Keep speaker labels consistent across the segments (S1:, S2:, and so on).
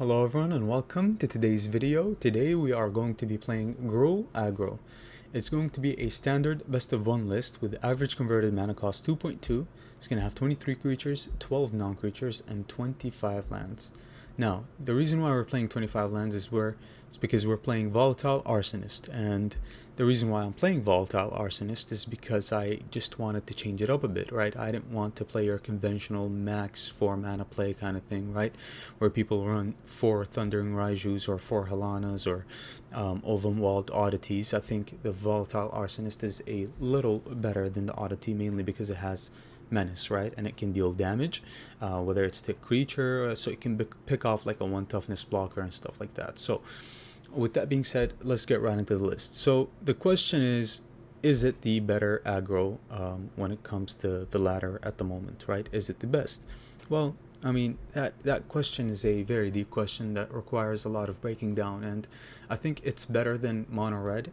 S1: Hello everyone and welcome to today's video. Today we are going to be playing AGGRO. It's going to be a standard best of one list with average converted mana cost 2.2. It's going to have 23 creatures, 12 non-creatures, and 25 lands. Now, the reason why we're playing 25 lands is because we're playing Volatile Arsonist, and the reason why I'm playing Volatile Arsonist is because I just wanted to change it up a bit, right? I didn't want to play your conventional max 4 mana play kind of thing, right? Where people run 4 Thundering Raijus or 4 Halanas or Ovenwald Oddities. I think the Volatile Arsonist is a little better than the Oddity, mainly because it has menace, right? And it can deal damage, whether it's to creature, so it can pick off like a 1 toughness blocker and stuff like that. So with that being said, let's get right into the list. So the question is it the better aggro when it comes to the latter at the moment, right? Is it the best? Well, I mean, that question is a very deep question that requires a lot of breaking down, and I think it's better than mono red,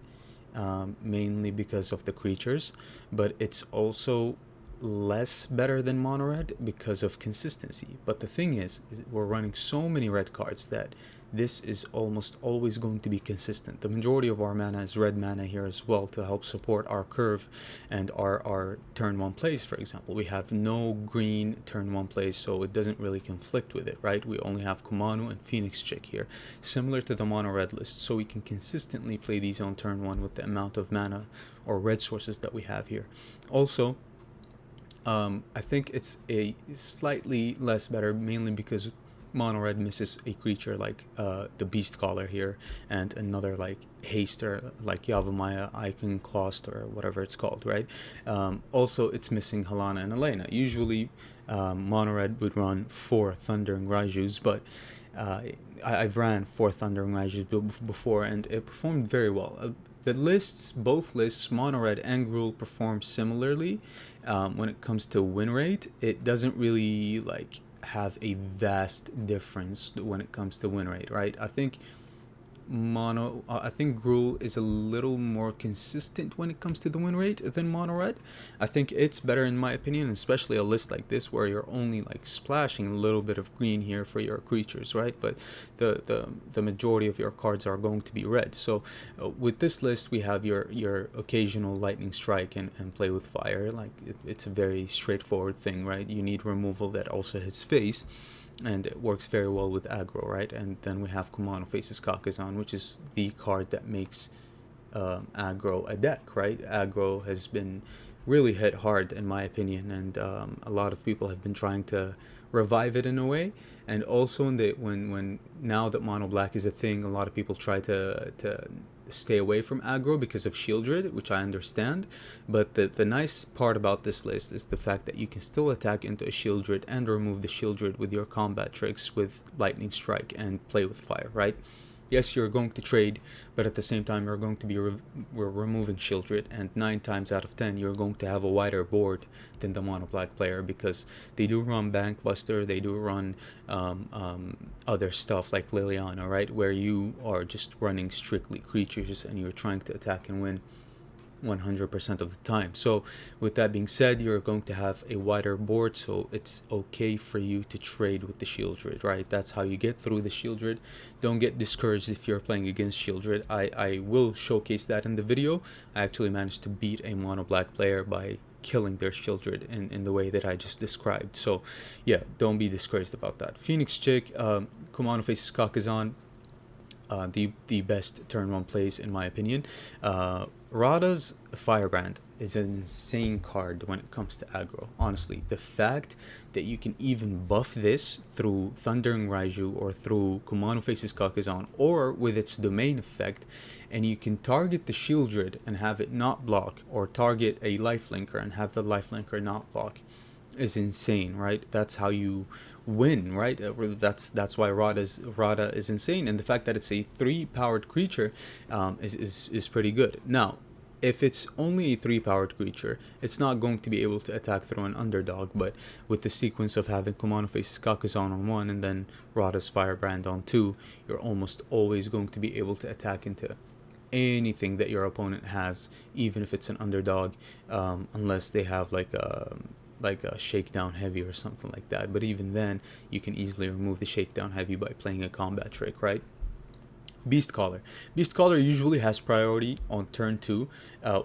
S1: mainly because of the creatures, but it's also less better than mono red because of consistency. But the thing is we're running so many red cards that this is almost always going to be consistent. The majority of our mana is red mana here as well to help support our curve and our turn 1 plays. For example, we have no green turn 1 plays, so it doesn't really conflict with it, right? We only have Kumano and Phoenix Chick here, similar to the mono red list, so we can consistently play these on turn 1 with the amount of mana or red sources that we have here. Also, I think it's a slightly less better, mainly because mono red misses a creature like the Beast Caller here, and another like haster like Yavimaya Iconoclast or whatever it's called, right? Also, it's missing Halana and Elena. Usually mono red would run 4 Thundering Raijus, but I've ran 4 Thundering Raijus before and it performed very well. Both lists, mono red and Gruul, perform similarly. When it comes to win rate, it doesn't really like have a vast difference when it comes to win rate, right? I think Gruul is a little more consistent when it comes to the win rate than mono red. I think it's better in my opinion, especially a list like this where you're only like splashing a little bit of green here for your creatures, right? But the majority of your cards are going to be red. So with this list, we have your occasional lightning strike and play with fire. Like it's a very straightforward thing, right? You need removal that also hits face, and it works very well with aggro, right? And then we have Kumano Faces Kakazan, which is the card that makes aggro a deck, right? Aggro has been really hit hard in my opinion, and a lot of people have been trying to revive it in a way. And also when now that mono black is a thing, a lot of people try to stay away from aggro because of Shieldred, which I understand. But the nice part about this list is the fact that you can still attack into a Shieldred and remove the Shieldred with your combat tricks with lightning strike and play with fire, right? Yes, you're going to trade, but at the same time you're going to be removing Shieldred, and 9 times out of 10 you're going to have a wider board than the mono black player, because they do run Bankbuster, they do run other stuff like Liliana, right, where you are just running strictly creatures and you're trying to attack and win 100% of the time. So with that being said, you're going to have a wider board, so it's okay for you to trade with the Shieldred, right? That's how you get through the Shieldred. Don't get discouraged if you're playing against Shieldred. I will showcase that in the video. I actually managed to beat a mono black player by killing their Shieldred in the way that I just described. So yeah, don't be discouraged about that. Phoenix Chick, Kumano Faces Kakazan, the best turn 1 plays in my opinion. Radha's Firebrand is an insane card when it comes to aggro. Honestly, the fact that you can even buff this through Thundering Raiju or through Kumano Faces Kakazan or with its domain effect, and you can target the Shieldred and have it not block, or target a lifelinker and have the lifelinker not block, is insane, right? That's how you win, right? That's why Radha is insane, and the fact that it's a 3 powered creature is pretty good. Now, if it's only a 3 powered creature, it's not going to be able to attack through an underdog, but with the sequence of having Kumano Faces Kakazan on 1 and then Radha's Firebrand on 2, you're almost always going to be able to attack into anything that your opponent has, even if it's an underdog, unless they have like like a shakedown heavy or something like that. But even then, you can easily remove the shakedown heavy by playing a combat trick, right? Beast Caller. Beast Caller usually has priority on turn two.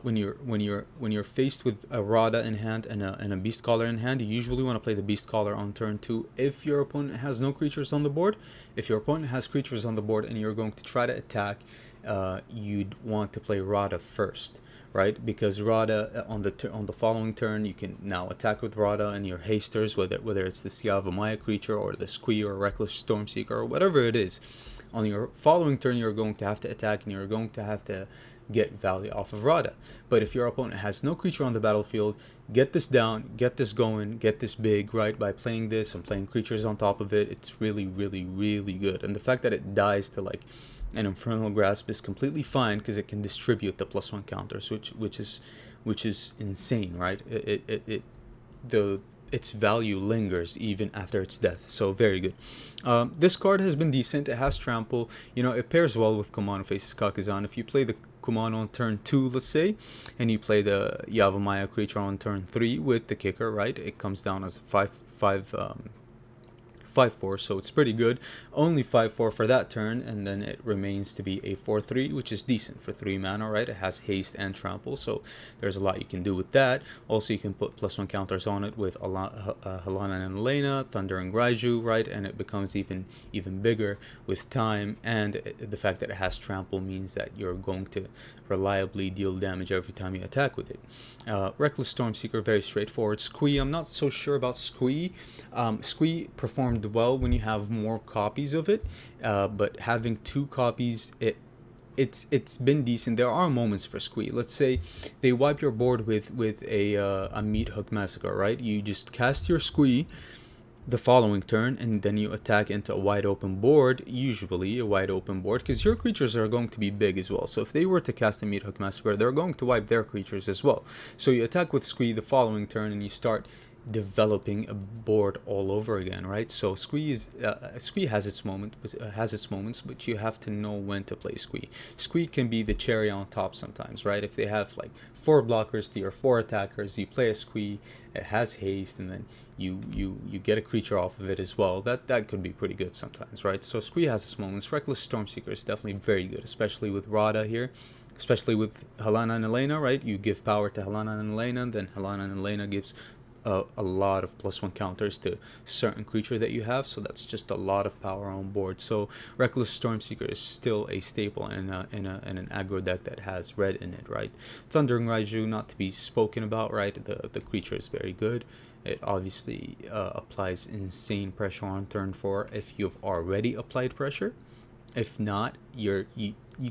S1: When you're faced with a Rada in hand and a Beast Caller in hand, you usually want to play the Beast Caller on turn two if your opponent has no creatures on the board. If your opponent has creatures on the board and you're going to try to attack, you'd want to play Rada first, right? Because Rada on the following turn, you can now attack with Rada and your hasters, whether it's the Siavamaya creature or the Squee or Reckless Stormseeker or whatever it is. On your following turn, you're going to have to attack and you're going to have to get value off of Rada. But if your opponent has no creature on the battlefield, get this down, get this going, get this big, right? By playing this and playing creatures on top of it, it's really, really, really good. And the fact that it dies to like an Infernal Grasp is completely fine because it can distribute the +1 counters, which is insane, right? Its value lingers even after its death, so very good. This card has been decent. It has trample. It pairs well with Kumano Faces Kakizan. If you play the Kumano on turn 2, let's say, and you play the Yavamaya creature on turn 3 with the kicker, right? It comes down as a 5/4, so it's pretty good. Only 5/4 for that turn, and then it remains to be a 4/3, which is decent for 3 mana, right? It has haste and trample, so there's a lot you can do with that. Also, you can put +1 counters on it with Halana and Elena, Thundering Raiju, right? And it becomes even bigger with time, and the fact that it has trample means that you're going to reliably deal damage every time you attack with it. Reckless Stormseeker, very straightforward. Squee, I'm not so sure about Squee. Squee performed well when you have more copies of it, but having 2 copies, it's been decent. There are moments for Squee. Let's say they wipe your board with a Meat Hook Massacre, right? You just cast your Squee the following turn, and then you attack into a wide open board, usually a wide open board, because your creatures are going to be big as well. So if they were to cast a Meat Hook Massacre, they're going to wipe their creatures as well. So you attack with Squee the following turn, and you start developing a board all over again, right? So Squee has its moments, but you have to know when to play Squee. Squee can be the cherry on top sometimes, right? If they have like 4 blockers to your 4 attackers, you play a Squee, it has haste, and then you get a creature off of it as well. That could be pretty good sometimes, right? So Squee has its moments. Reckless Stormseeker is definitely very good, especially with Rada here. Especially with Halana and Elena, right? You give power to Halana and Elena, then Halana and Elena gives a lot of +1 counters to certain creature that you have, so that's just a lot of power on board. So Reckless Stormseeker is still a staple in an aggro deck that has red in it, right? Thundering Raiju, not to be spoken about, right? The creature is very good. It obviously applies insane pressure on turn 4 if you've already applied pressure. If not, you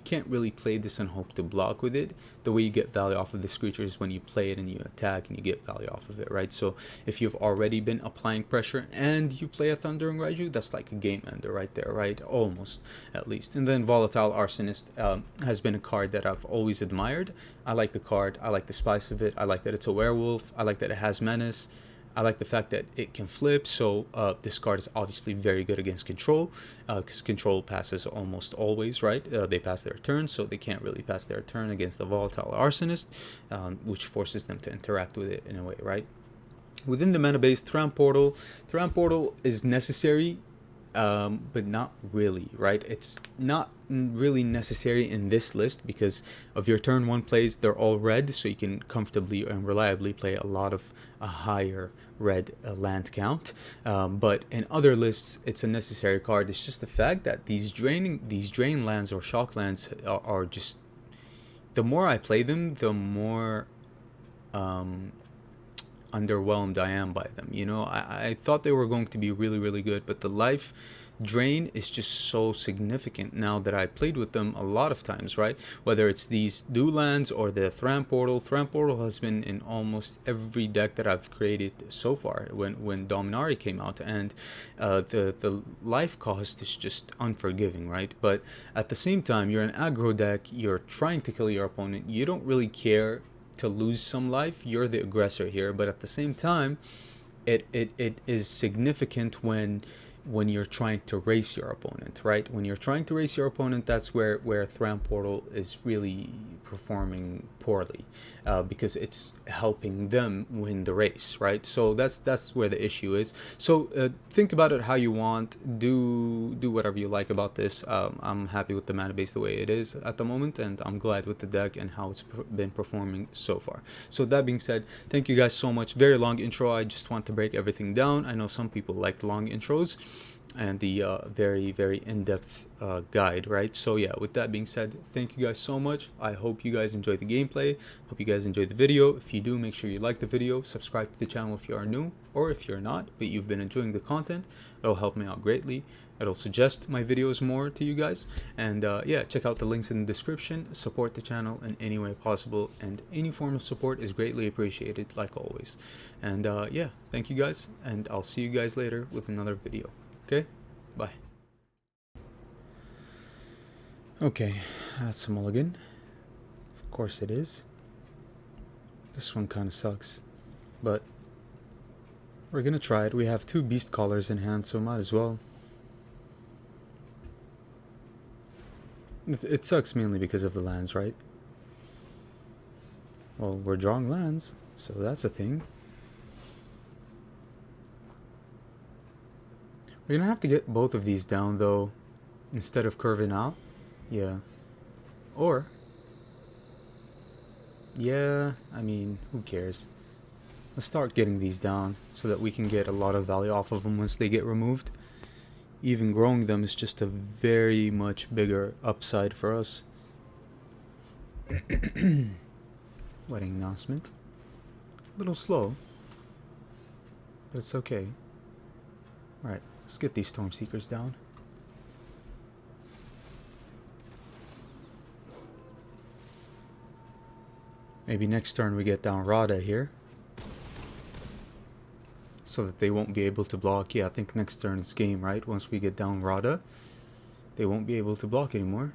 S1: can't really play this and hope to block with it. The way you get value off of this creature is when you play it and you attack and you get value off of it, right? So if you've already been applying pressure and you play a Thundering Raiju, that's like a game ender right there, right? Almost, at least. And then Volatile Arsonist has been a card that I've always admired. I like the card. I like the spice of it. I like that it's a werewolf. I like that it has menace. I like the fact that it can flip, so this card is obviously very good against control, because control passes almost always, right? They pass their turn, so they can't really pass their turn against the Volatile Arsonist, which forces them to interact with it in a way, right? Within the mana base, Thram Portal is necessary, but not really, right? It's not really necessary in this list because of your turn 1 plays, they're all red, so you can comfortably and reliably play a lot of a higher red land count. But in other lists, it's a necessary card. It's just the fact that these drain lands or shock lands are just, the more I play them, the more underwhelmed I am by them. I thought they were going to be really, really good, but the life drain is just so significant now that I played with them a lot of times, right? Whether it's these Dew lands or the Thram Portal. Thram Portal has been in almost every deck that I've created so far when Dominari came out, and the life cost is just unforgiving, right? But at the same time, you're an aggro deck, you're trying to kill your opponent, you don't really care to lose some life, you're the aggressor here. But at the same time, it is significant when when you're trying to race your opponent, right? When you're trying to race your opponent, that's where Thram Portal is really performing poorly, because it's helping them win the race, right? So that's where the issue is. So think about it how you want. Do whatever you like about this. I'm happy with the mana base the way it is at the moment, and I'm glad with the deck and how it's been performing so far. So that being said, thank you guys so much. Very long intro. I just want to break everything down. I know some people like long intros and the very in-depth guide, right? So yeah, with that being said, thank you guys so much. I hope you guys enjoyed the gameplay. Hope you guys enjoyed the video. If you do, make sure you like the video, subscribe to the channel if you are new, or if you're not but you've been enjoying the content. It'll help me out greatly. It'll suggest my videos more to you guys, and yeah, check out the links in the description. Support the channel in any way possible, and any form of support is greatly appreciated, like always. And yeah, thank you guys, and I'll see you guys later with another video. Okay, bye. Okay, that's a mulligan. Of course it is. This one kind of sucks, but we're gonna try it. We have 2 beast callers in hand, so might as well. It sucks mainly because of the lands, right? Well, we're drawing lands, so that's a thing. We're gonna have to get both of these down though, instead of curving out. Yeah. Or, yeah, I mean, who cares? Let's start getting these down so that we can get a lot of value off of them once they get removed. Even growing them is just a very much bigger upside for us. Wedding announcement. A little slow, but it's okay. Alright, let's get these Storm Seekers down. Maybe next turn we get down Rada here, so that they won't be able to block. Yeah, I think next turn is game, right? Once we get down Rada, they won't be able to block anymore.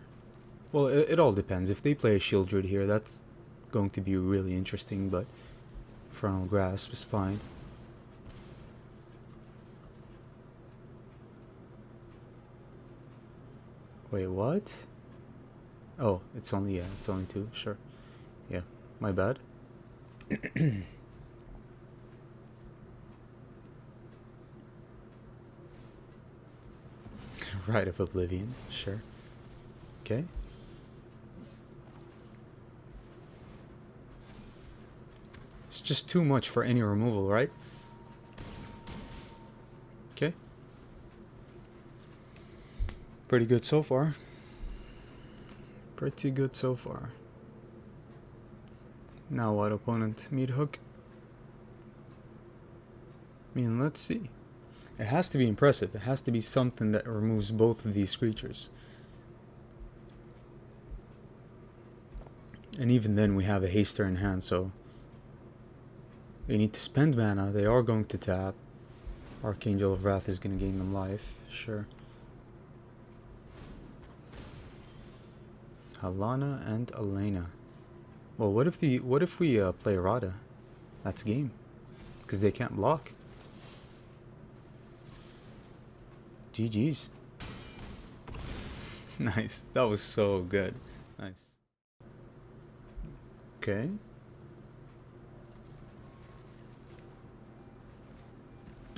S1: Well, it all depends. If they play a Shield Druid here, that's going to be really interesting, but Frontal Grasp is fine. Wait, what? Oh, it's only 2, sure. Yeah, my bad. Rite of Oblivion, sure. Okay. It's just too much for any removal, right? Okay. Pretty good so far. Pretty good so far. Now what, opponent? Meat hook? I mean, let's see. It has to be impressive. It has to be something that removes both of these creatures. And even then we have a haster in hand, so they need to spend mana. They are going to tap. Archangel of Wrath is going to gain them life, sure. Halana and Elena. Well, what if we play Rada? That's game, because they can't block. GG's. Nice. That was so good. Nice. Okay.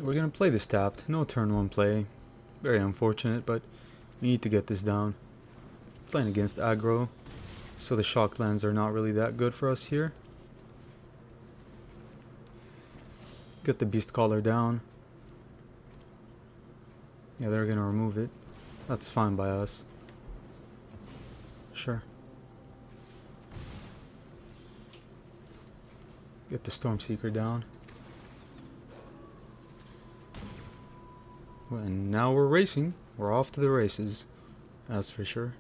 S1: We're gonna play this tapped. No turn 1 play. Very unfortunate, but we need to get this down. Playing against aggro, so the shock lands are not really that good for us here. Get the Beast Caller down. Yeah, they're gonna remove it. That's fine by us. Sure. Get the Storm Seeker down. And now we're racing. We're off to the races. That's for sure.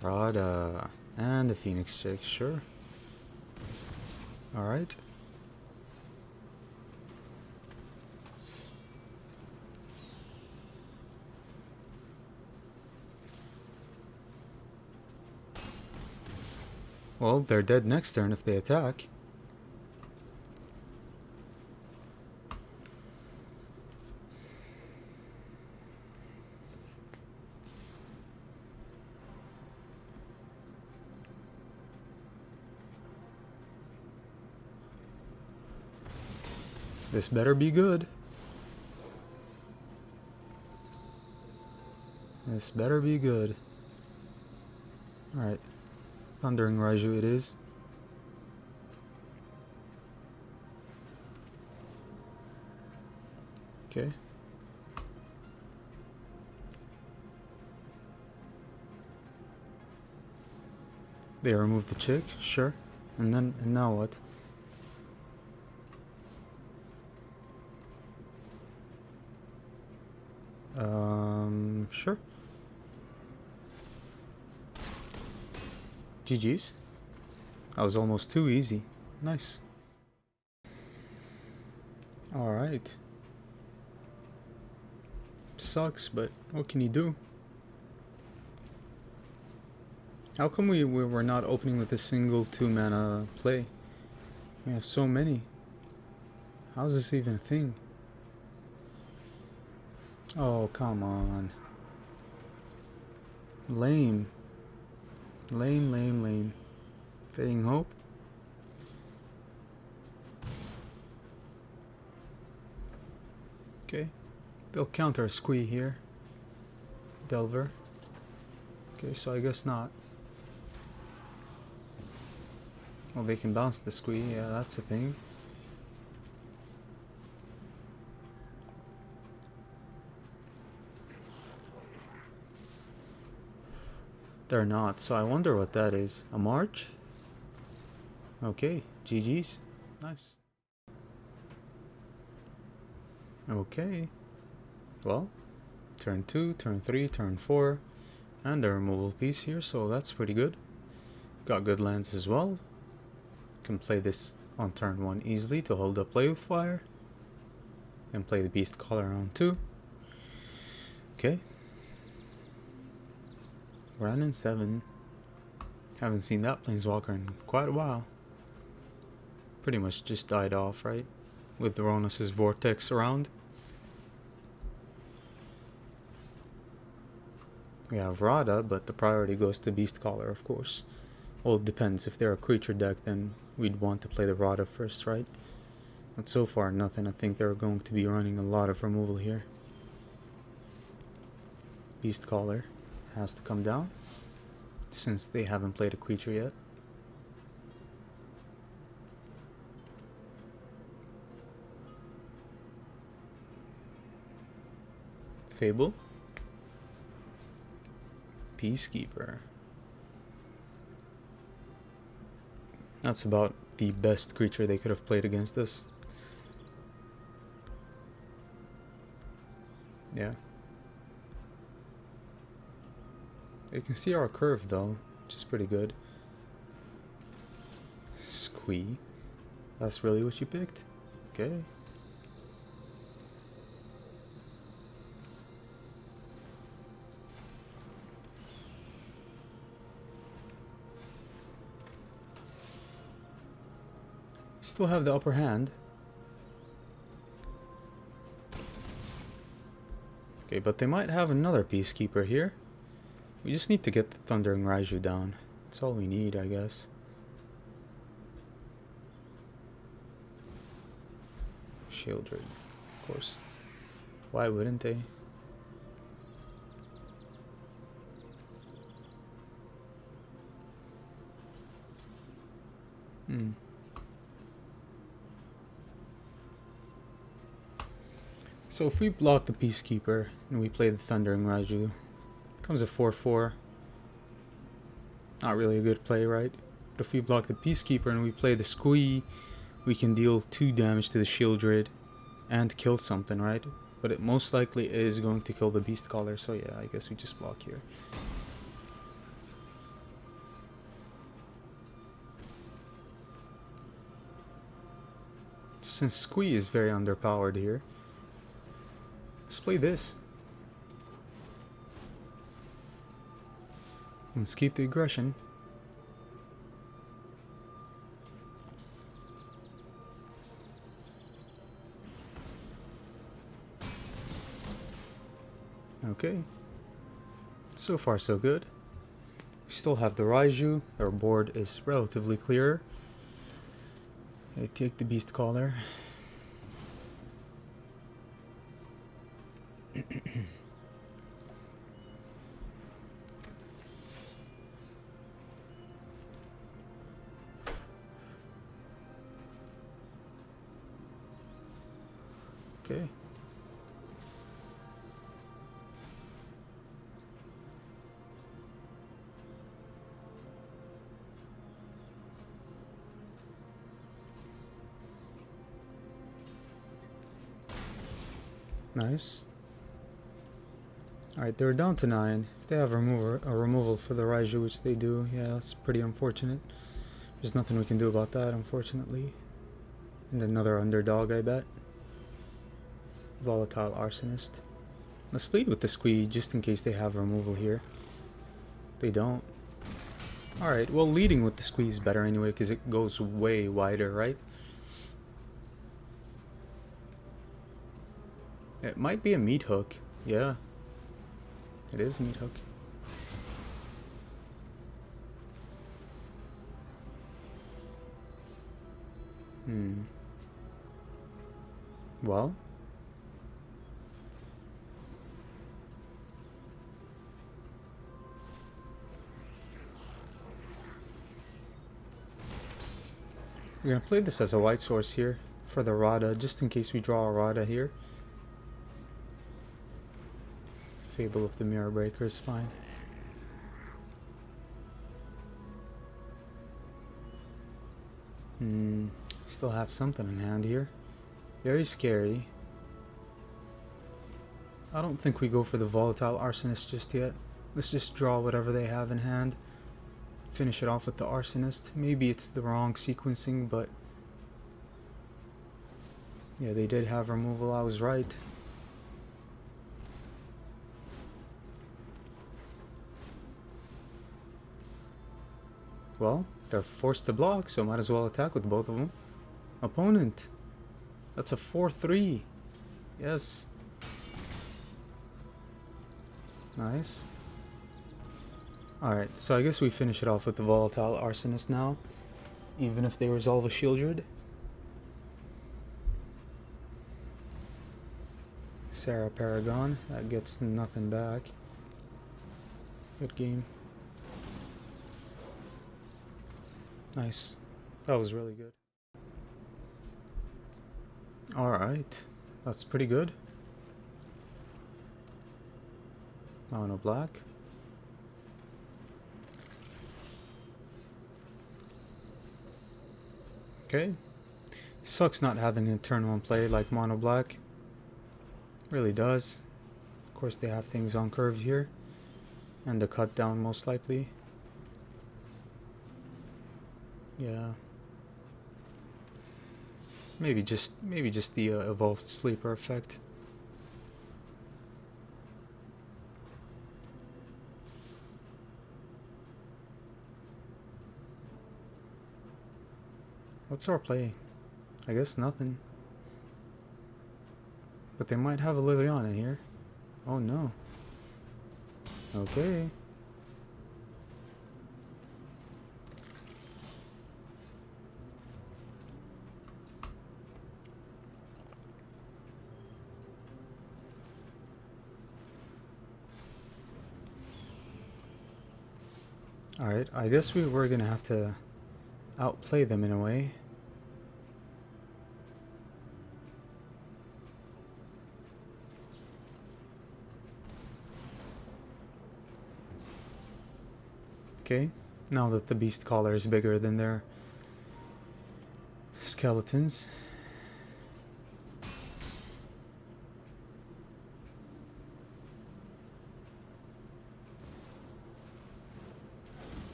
S1: Rada. And the Phoenix Chick, sure. Alright. Well, they're dead next turn if they attack. This better be good. This better be good. Alright. Thundering Raiju it is. Okay. They removed the chick, sure. And now what? Sure. GG's. That was almost too easy. Nice. Alright. Sucks, but what can you do? How come we were not opening with a single 2-mana play? We have so many. How is this even a thing? Oh, come on. Lame. Lame. Fading Hope? Okay. They'll counter a Squee here. Delver. Okay, so I guess not. Well, they can bounce the Squee, yeah, that's the thing. They're not, so I wonder what that is. A March? Okay, GG's. Nice. Okay. Well, turn 2, turn 3, turn 4, and a removal piece here, so that's pretty good. Got good lands as well. Can play this on turn 1 easily to hold up play with fire. And play the Beast Caller on 2. Okay. Round 7. Haven't seen that Planeswalker in quite a while. Pretty much just died off, right? With Ronus's Vortex around. We have Rada, but the priority goes to Beast Caller, of course. Well, it depends. If they're a creature deck, then we'd want to play the Rada first, right? But so far, nothing. I think they're going to be running a lot of removal here. Beast Caller has to come down, since they haven't played a creature yet. Fable. Peacekeeper. That's about the best creature they could have played against us. Yeah. You can see our curve though, which is pretty good. Squee. That's really what you picked? Okay. Still have the upper hand. Okay, but they might have another Peacekeeper here. We just need to get the Thundering Raiju down. That's all we need, I guess. Shieldred, of course. Why wouldn't they? So if we block the Peacekeeper and we play the Thundering Raiju, comes a 4/4. Not really a good play, right? But if we block the Peacekeeper and we play the Squee, we can deal 2 damage to the Shieldred and kill something, right? But it most likely is going to kill the Beast Caller, so yeah, I guess we just block here. Since Squee is very underpowered here, let's play this. Let's keep the aggression. Okay. So far so good. We still have the Raiju. Our board is relatively clear. I take the Beast Caller. Okay. Nice. Alright, they're down to 9. If they have a removal for the Raiju, which they do, yeah, that's pretty unfortunate. There's nothing we can do about that, unfortunately. And another underdog, I bet. Volatile Arsonist. Let's lead with the Squee, just in case they have removal here. They don't. Alright, well, leading with the Squee is better anyway, because it goes way wider, right? It might be a meat hook. Yeah. It is a meat hook. Well. We're gonna play this as a white source here for the Rada, just in case we draw a Rada here. Fable of the Mirror Breaker is fine. Still have something in hand here. Very scary. I don't think we go for the Volatile Arsonist just yet. Let's just draw whatever they have in hand. Finish it off with the Arsonist. Maybe it's the wrong sequencing, but yeah, they did have removal. I was right. Well, they're forced to block, so might as well attack with both of them. Opponent. That's a 4-3. Yes. Nice. Alright, so I guess we finish it off with the Volatile Arsonist now. Even if they resolve a Shieldred. Sarah Paragon. That gets nothing back. Good game. Nice. That was really good. Alright. That's pretty good. Mono black. Okay. Sucks not having a turn 1 play like mono black. Really does. Of course they have things on curve here. And the cut down most likely. Yeah. Maybe just the evolved sleeper effect. What's our play? I guess nothing. But they might have a Liliana here. Oh no. Okay. Alright, I guess we were gonna have to outplay them in a way. Okay, now that the Beast Caller is bigger than their skeletons.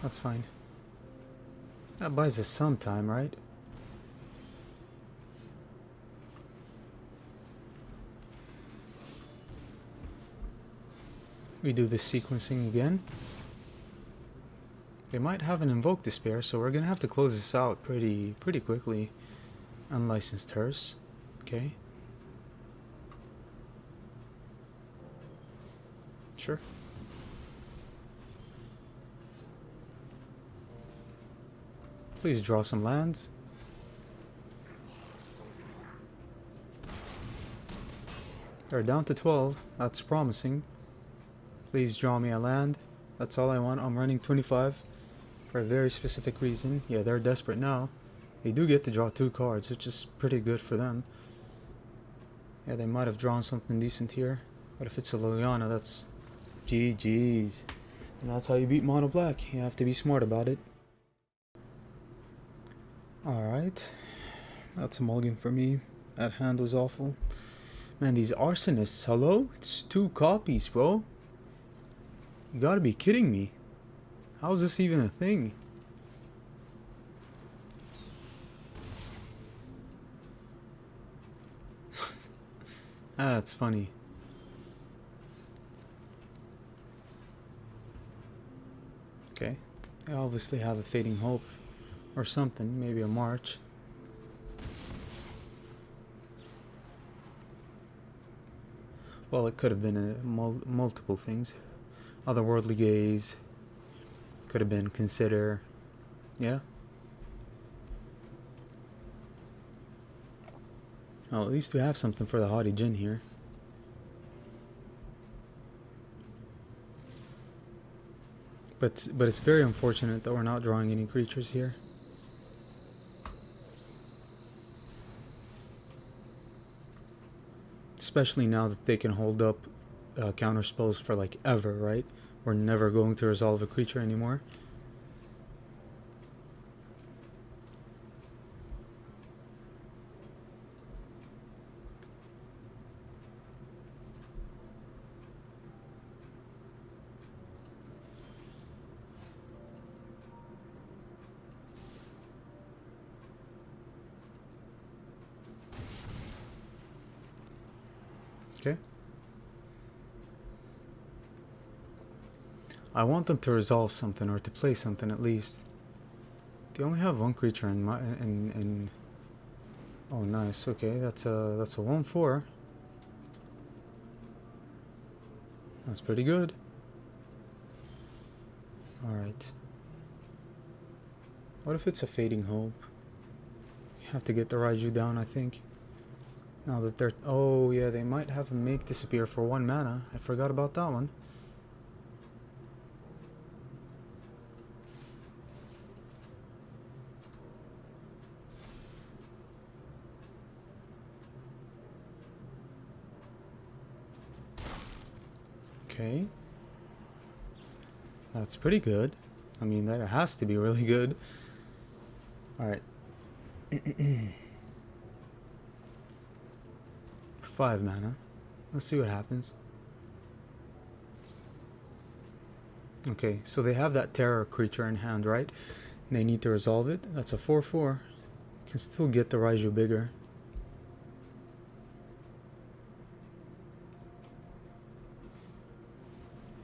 S1: That's fine. That buys us some time, right? We do the sequencing again. They might have an Invoke Despair, so we're gonna have to close this out pretty quickly. Unlicensed Hearse. Okay. Sure. Please draw some lands. They're down to 12. That's promising. Please draw me a land. That's all I want. I'm running 25 for a very specific reason. Yeah, they're desperate now. They do get to draw 2 cards, which is pretty good for them. Yeah, they might have drawn something decent here. But if it's a Liliana, that's GG's. And that's how you beat mono black. You have to be smart about it. Alright. That's a mulligan for me. That hand was awful. Man, these arsonists, hello? It's 2 copies, bro. You gotta be kidding me. How is this even a thing? That's funny. Okay. I obviously have a fading hope. Or something. Maybe a march. Well, it could have been multiple things. Otherworldly gaze. Could have been consider. Yeah. Well, at least we have something for the Haughty Jin here. But it's very unfortunate that we're not drawing any creatures here. Especially now that they can hold up counter spells for like ever, right? We're never going to resolve a creature anymore. Okay. I want them to resolve something or to play something at least. They only have 1 creature in my in. Oh, nice. Okay, that's a 1/4. That's pretty good. All right. What if it's a fading hope? You have to get the Raiju down, I think. Now that they're... Oh, yeah, they might have a make disappear for 1 mana. I forgot about that one. Okay. That's pretty good. I mean, that has to be really good. Alright. 5 mana. Let's see what happens. Okay, so they have that terror creature in hand, right? They need to resolve it. That's a 4/4. Can still get the Raiju bigger.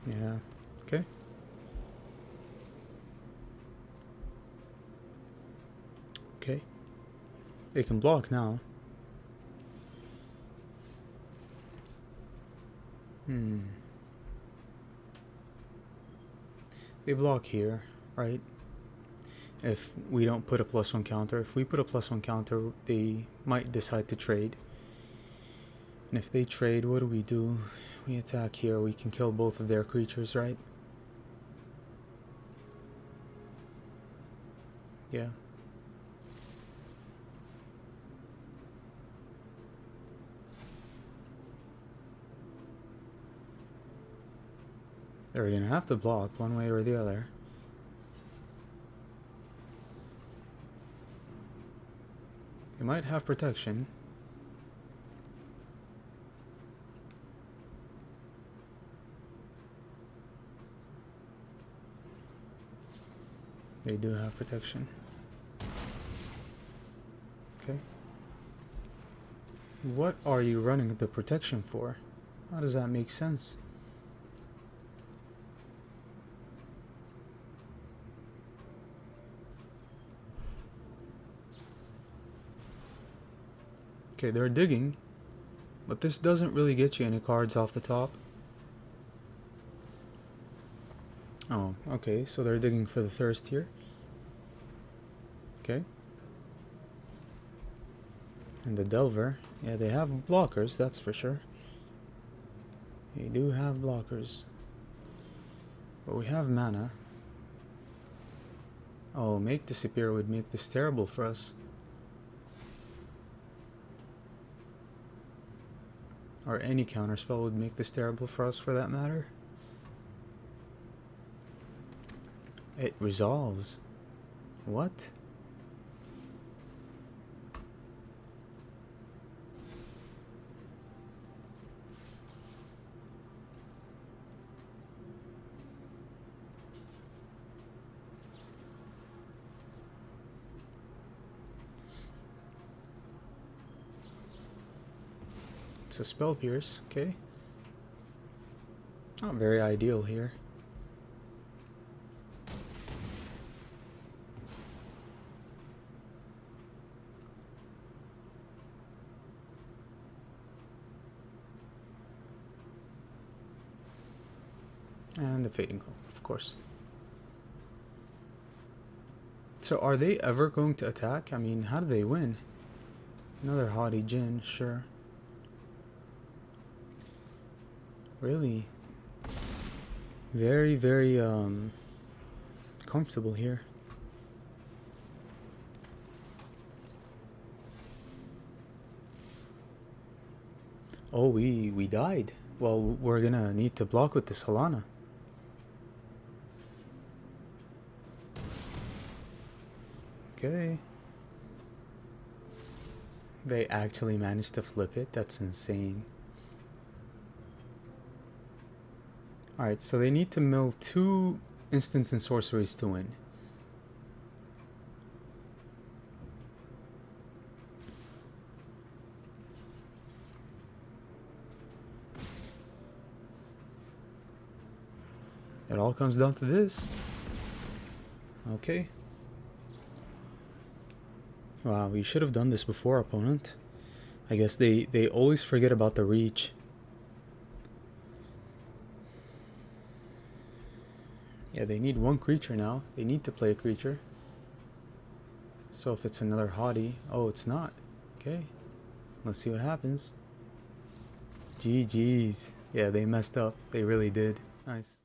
S1: Yeah. Okay. Okay. They can block now. They block here, right? If we don't put a +1 counter. If we put a +1 counter, they might decide to trade. And if they trade, what do? We attack here. We can kill both of their creatures, right? Yeah. They're gonna have to block one way or the other. They might have protection. They do have protection. Okay. What are you running the protection for? How does that make sense? Okay, they're digging, but this doesn't really get you any cards off the top. Oh, okay, so they're digging for the thirst here. Okay. And the Delver, yeah, they have blockers, that's for sure. They do have blockers. But we have mana. Oh, make disappear would make this terrible for us. or any counterspell would make this terrible for us for that matter. It resolves. What? It's a spell pierce, okay. Not very ideal here. And the Fading Hope, of course. So are they ever going to attack? I mean, how do they win? Another Haughty Djinn, sure. Really very, very comfortable here. Oh, we died. Well, we're gonna need to block with this Halana. Okay. They actually managed to flip it? That's insane. Alright, so they need to mill 2 instants and sorceries to win. It all comes down to this. Okay. Wow, we should have done this before, opponent. I guess they always forget about the reach. Yeah, they need 1 creature now. They need to play a creature. So if it's another Haughty... Oh, it's not. Okay. Let's see what happens. GG's. Yeah, they messed up. They really did. Nice.